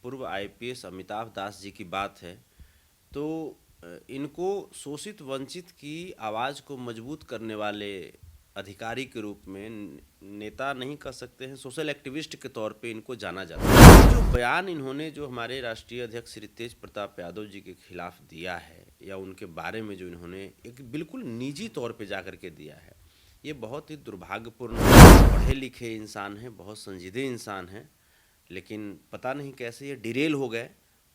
पूर्व आईपीएस अमिताभ दास जी की बात है तो इनको शोषित वंचित की आवाज़ को मजबूत करने वाले अधिकारी के रूप में नेता नहीं कह सकते हैं, सोशल एक्टिविस्ट के तौर पे इनको जाना जाता है। जो बयान इन्होंने जो हमारे राष्ट्रीय अध्यक्ष श्री तेज प्रताप यादव जी के खिलाफ दिया है या उनके बारे में जो इन्होंने एक बिल्कुल निजी तौर पे जा कर के दिया है, ये बहुत ही दुर्भाग्यपूर्ण है। पढ़े लिखे इंसान हैं, बहुत संजीदे इंसान हैं, लेकिन पता नहीं कैसे ये डिरेल हो गए।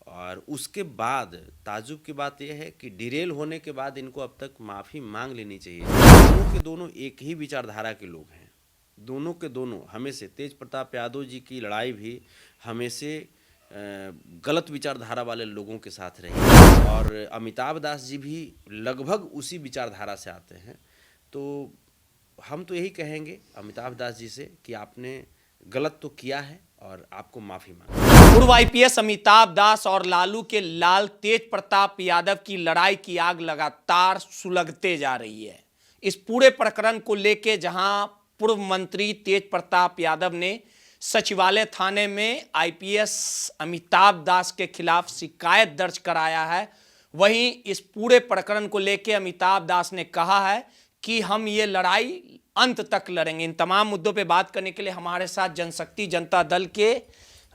और उसके बाद ताज्जुब की बात यह है कि डिरेल होने के बाद इनको अब तक माफ़ी मांग लेनी चाहिए। दोनों के दोनों एक ही विचारधारा के लोग हैं, दोनों के दोनों हमेशा तेज प्रताप यादव जी की लड़ाई भी हमेशा गलत विचारधारा वाले लोगों के साथ रही और अमिताभ दास जी भी लगभग उसी विचारधारा से आते हैं। तो हम तो यही कहेंगे अमिताभ दास जी से कि आपने गलत तो किया है और आपको माफ़ी मांगी। पूर्व आईपीएस अमिताभ दास और लालू के लाल तेज प्रताप यादव की लड़ाई की आग लगातार सुलगते जा रही है। इस पूरे प्रकरण को लेकर जहां पूर्व मंत्री तेज प्रताप यादव ने सचिवालय थाने में आईपीएस अमिताभ दास के खिलाफ शिकायत दर्ज कराया है, वहीं इस पूरे प्रकरण को लेकर अमिताभ दास ने कहा है कि हम ये लड़ाई अंत तक लड़ेंगे। इन तमाम मुद्दों पे बात करने के लिए हमारे साथ जनशक्ति जनता दल के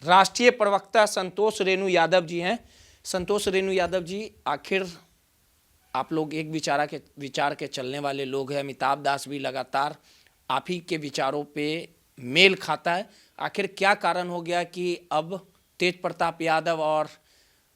राष्ट्रीय प्रवक्ता संतोष रेणु यादव जी हैं। संतोष रेणु यादव जी, आखिर आप लोग एक विचार के चलने वाले लोग हैं, अमिताभ दास भी लगातार आप ही के विचारों पे मेल खाता है। आखिर क्या कारण हो गया कि अब तेज प्रताप यादव और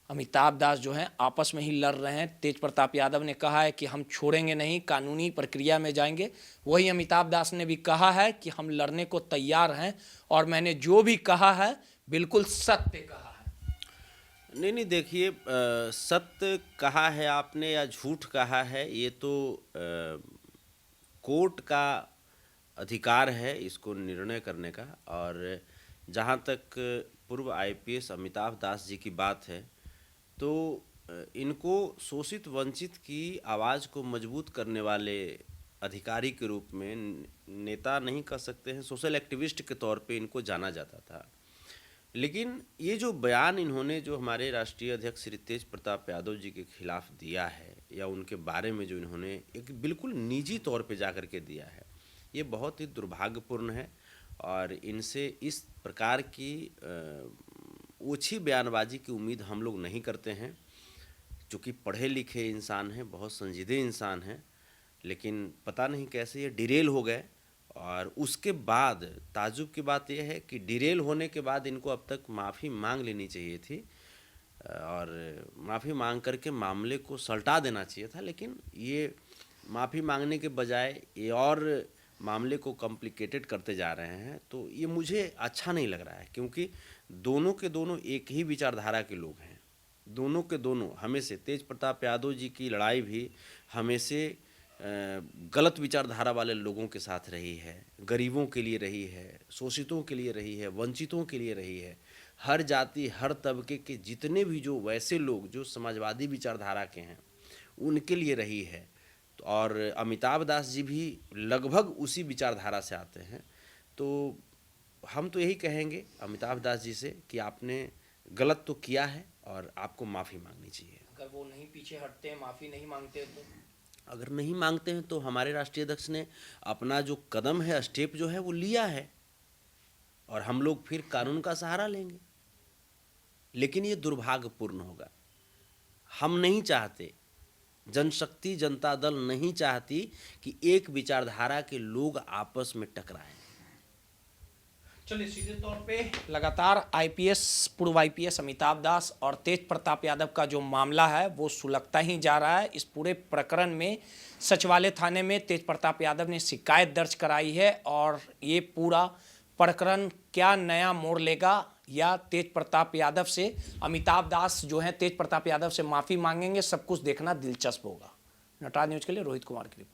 अमिताभ दास जो हैं आपस में ही लड़ रहे हैं? तेज प्रताप यादव ने कहा है कि हम छोड़ेंगे नहीं, कानूनी प्रक्रिया में जाएंगे। वही अमिताभ दास ने भी कहा है कि हम लड़ने को तैयार हैं और मैंने जो भी कहा है बिल्कुल सत्य कहा है। नहीं, देखिए, सत्य कहा है आपने या झूठ कहा है, ये तो कोर्ट का अधिकार है इसको निर्णय करने का। और जहाँ तक पूर्व आईपीएस अमिताभ दास जी की बात है तो इनको शोषित वंचित की आवाज़ को मजबूत करने वाले अधिकारी के रूप में नेता नहीं कह सकते हैं, सोशल एक्टिविस्ट के तौर पे इनको जाना जाता था। लेकिन ये जो बयान इन्होंने जो हमारे राष्ट्रीय अध्यक्ष श्री तेज प्रताप यादव जी के खिलाफ दिया है या उनके बारे में जो इन्होंने एक बिल्कुल निजी तौर पे जा कर के दिया है, ये बहुत ही दुर्भाग्यपूर्ण है। और इनसे इस प्रकार की ओछी बयानबाजी की उम्मीद हम लोग नहीं करते हैं, क्योंकि पढ़े लिखे इंसान हैं, बहुत संजीदे इंसान हैं, लेकिन पता नहीं कैसे ये डिरेल हो गए। और उसके बाद ताज्जुब की बात यह है कि डिरेल होने के बाद इनको अब तक माफ़ी मांग लेनी चाहिए थी और माफ़ी मांग करके मामले को सलटा देना चाहिए था। लेकिन ये माफ़ी मांगने के बजाय ये और मामले को कॉम्प्लिकेटेड करते जा रहे हैं, तो ये मुझे अच्छा नहीं लग रहा है, क्योंकि दोनों के दोनों एक ही विचारधारा के लोग हैं, दोनों के दोनों हमेशा तेज प्रताप यादव जी की लड़ाई भी हमेशा गलत विचारधारा वाले लोगों के साथ रही है, गरीबों के लिए रही है, शोषितों के लिए रही है, वंचितों के लिए रही है, हर जाति हर तबके के जितने भी जो वैसे लोग जो समाजवादी विचारधारा के हैं उनके लिए रही है। और अमिताभ दास जी भी लगभग उसी विचारधारा से आते हैं। तो हम तो यही कहेंगे अमिताभ दास जी से कि आपने गलत तो किया है और आपको माफ़ी मांगनी चाहिए। अगर वो नहीं पीछे हटते हैं, माफ़ी नहीं मांगते तो? अगर नहीं मांगते हैं तो हमारे राष्ट्रीय अध्यक्ष ने अपना जो कदम है, स्टेप जो है वो लिया है और हम लोग फिर कानून का सहारा लेंगे। लेकिन ये दुर्भाग्यपूर्ण होगा। हम नहीं चाहते, जनशक्ति जनता दल नहीं चाहती कि एक विचारधारा के लोग आपस में टकराएं। चलिए, सीधे तौर पे लगातार पूर्व आईपीएस अमिताभ दास और तेज प्रताप यादव का जो मामला है वो सुलगता ही जा रहा है। इस पूरे प्रकरण में सचिवालय थाने में तेज प्रताप यादव ने शिकायत दर्ज कराई है और ये पूरा प्रकरण क्या नया मोड़ लेगा या तेज प्रताप यादव से अमिताभ दास जो है तेज प्रताप यादव से माफ़ी मांगेंगे, सब कुछ देखना दिलचस्प होगा। नटराज न्यूज़ के लिए रोहित कुमार की रिपोर्ट।